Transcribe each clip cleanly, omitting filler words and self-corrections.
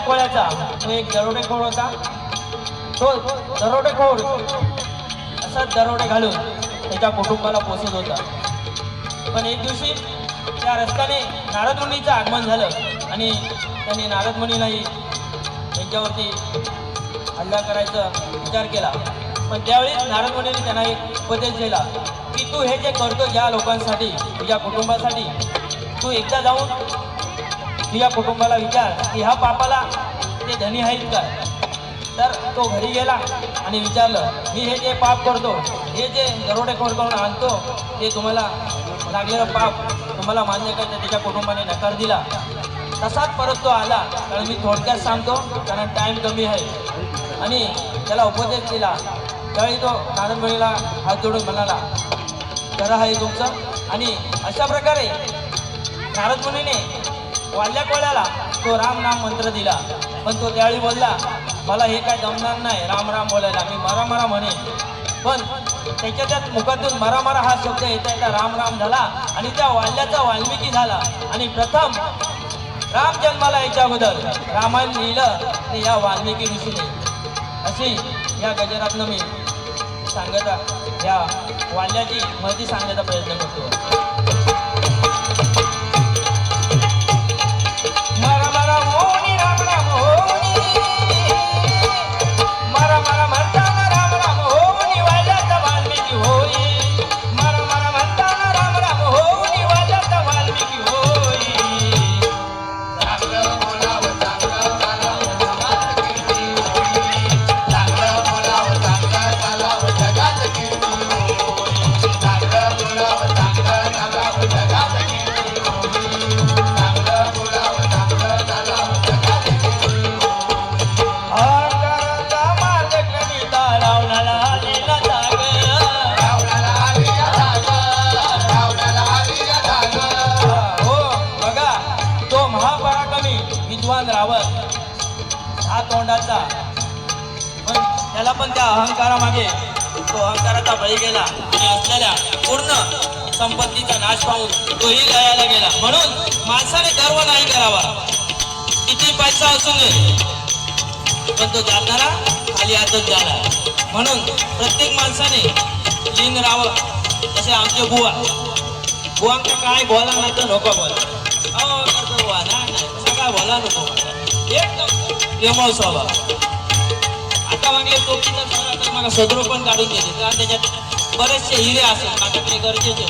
कोळ्याचा तो एक दरोडेखोर होता. तो दरोडेखोर असा दरोडे घालून त्याच्या कुटुंबाला पोसत होता. पण एक दिवशी त्या रस्त्याने नारद मुनीचं आगमन झालं आणि त्यांनी नारद मुनीलाही त्यांच्यावरती हल्ला करायचा विचार केला. पण त्यावेळी नारद मुनीने त्यांना एक उपदेश दिला की तू हे जे करतो ज्या लोकांसाठी तुझ्या कुटुंबासाठी, तू एकदा जाऊन तुझ्या कुटुंबाला विचार की ह्या पापाला ते धनी आहेत का. तर तो घरी गेला आणि विचारलं मी हे जे पाप करतो, हे जे दरोडेखोर करून आणतो, ते तुम्हाला लागलेलं पाप तुम्हाला मान्य काय. तर त्याच्या कुटुंबाने नकार दिला. तसाच परत तो आला. कारण मी थोडक्यात सांगतो कारण टाईम कमी आहे. आणि त्याला उपदेश दिला. त्यावेळी तो नारद मुनीला हात जोडून म्हणाला खरं आहे तुमचं. आणि अशा प्रकारे नारद मुनीने वाल्या कोळ्याला तो राम नाम मंत्र दिला. पण तो त्यावेळी बोलला मला हे काय जमणार नाही राम राम बोलायला, मी मरा मरा म्हणेन. पण त्याच्या त्यात मुखातून मरा मरा हा शब्द येता येता राम राम झाला आणि त्या वाल्याचा वाल्मिकी झाला. आणि प्रथम राम जन्माला यायच्या अगोदर रामायण लिहिलं ते या वाल्मिकी ऋषीने. अशी या गजरातनं मी सांगत या वाल्याची माहिती सांगण्याचा प्रयत्न करतो. मरा मरा मोनी राम राम होनी, मरा मरा म्हणताना राम राम होनी वाल्याचा वाल्मिकी होई. मरा मरा म्हणताना राम राम होनी वाल्याचा वाल्मिकी होई. चांगलं बोलावं चांगलं चालावं जगात कीर्ती होई. चांगलं बोलावं चांगलं चालावं जगात कीर्ती होई. चांगलं बोलावं चांगलं चालावं जगात कीर्ती होई. चांगलं बोलावं चांगलं चालावं जगात कीर्ती होई. अहंकाराचा मार्ग कविता रावणाला आलेला जाग. रावणाला आली या जाग, रावणाला आली या जाग. हो बघा तो महापराक्रमी विद्वान रावण हा तोंडाचा, पण त्याला पण त्या अहंकारामागे तो अहंकाराचा बळी गेला आणि असलेल्या पूर्ण संपत्तीचा नाश पाहून तोही लयाला गेला. म्हणून माणसाने गर्व नाही करावा किती पैसा असू नये, पण तो जाणारा खाली हातच झाला. म्हणून प्रत्येक माणसाने लीन राहावं. तसे आमचे बुवांका काय बोला नाही तर नको बोला. अहो करतो बुवा नाही तसं काय बोला नको. एकदम प्रेमळ स्वभाव. आता मागले टोपी तर मला सदरो पण काढून देते कारण त्याच्यात बरेचसे हिरे असेल माझ्याकडे गरजेचे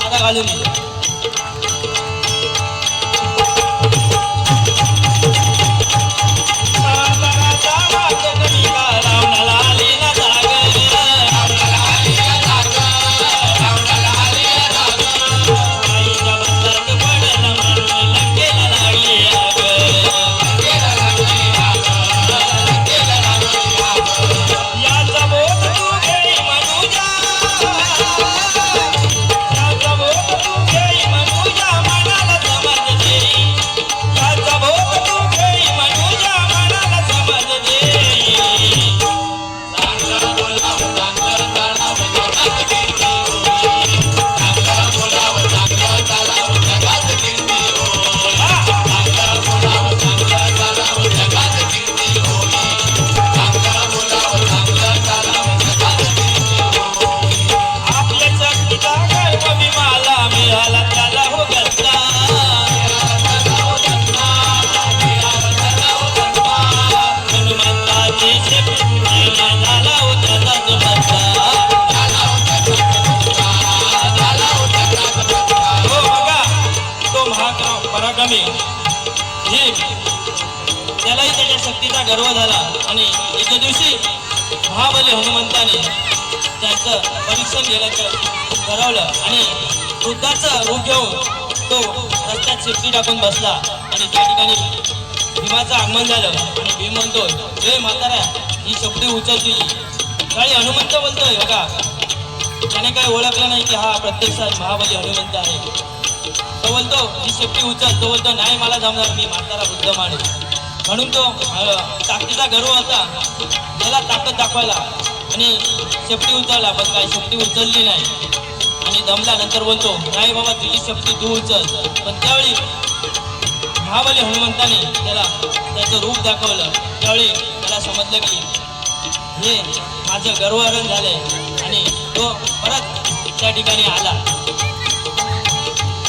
आता घालून येते. त्यालाही त्याच्या शक्तीचा गर्व झाला आणि एके दिवशी महाबली हनुमंताने त्यांचं परीक्षण घेण्याचं ठरवलं आणि वृद्धाचं रूप घेऊन तो रस्त्यात शेपटी टाकून बसला आणि त्या ठिकाणी भीमाचं आगमन झालं. आणि भीम म्हणतोय हे म्हातारा ही शेपटी उचल तुझी. त्यावेळी हनुमंत बोलतोय बघा त्याने काही ओळखलं नाही की हा प्रत्यक्षात महाबली हनुमंत आहे. तो बोलतो ही शेपटी उचल. तो बोलतो नाही मला जमणार मी म्हातारा वृद्ध माणूस. म्हणून तो ताकदीचा गर्व होता त्याला ताकद दाखवायला आणि शेपटी उचलला. पण काय शेपटी उचलली नाही आणि दमला. नंतर बोलतो नाही बाबा तुझी शेपटी तू उचल. पण त्यावेळी महाबली हनुमंताने त्याला त्याचं रूप दाखवलं त्यावेळी त्याला समजलं की हे माझं गर्वहरण झालंय आणि तो परत त्या ठिकाणी आला.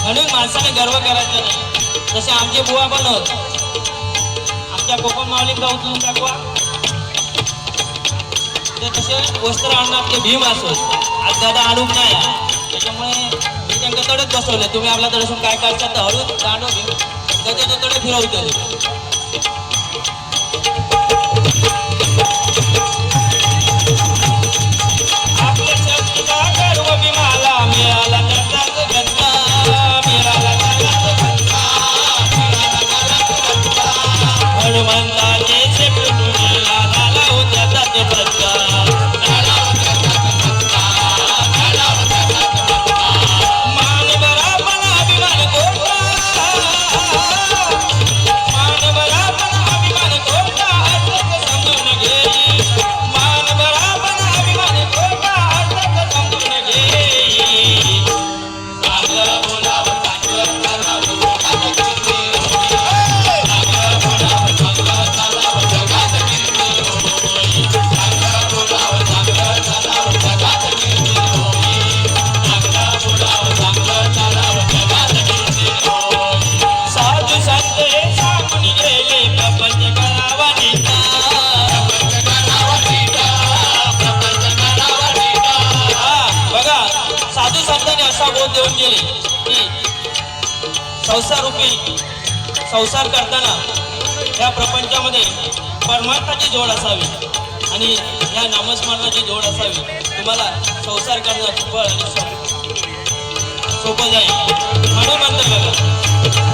म्हणून माणसाने गर्व करायचा नाही. तसे आमचे बुवा पण होत. आमच्या कोकण माऊलींचा उचलून दाखवा. ते तसे वस्त्र आणणार ते भीम असोत. आज दादा आणून नाही त्याच्यामुळे मी त्यांना तडच बसवलं. तुम्ही आपल्या तडसून काय करता तर हळूच दांडो भीम त्याच्या तडे फिरवतो. आपल्या शक्तीचा गर्व भीमाला मिळाला त्याचाच गंगा मिळाला त्याचाच गंगा हनुमंताचे शेपटून झाला होत्या त्याचे फटका देऊन गेले की संसार करताना या प्रपंचामध्ये परमार्थाची जोड असावी आणि या नामस्मरणाची जोड असावी. तुम्हाला संसार करणं सोपं जाईल. म्हणून म्हणतात बघा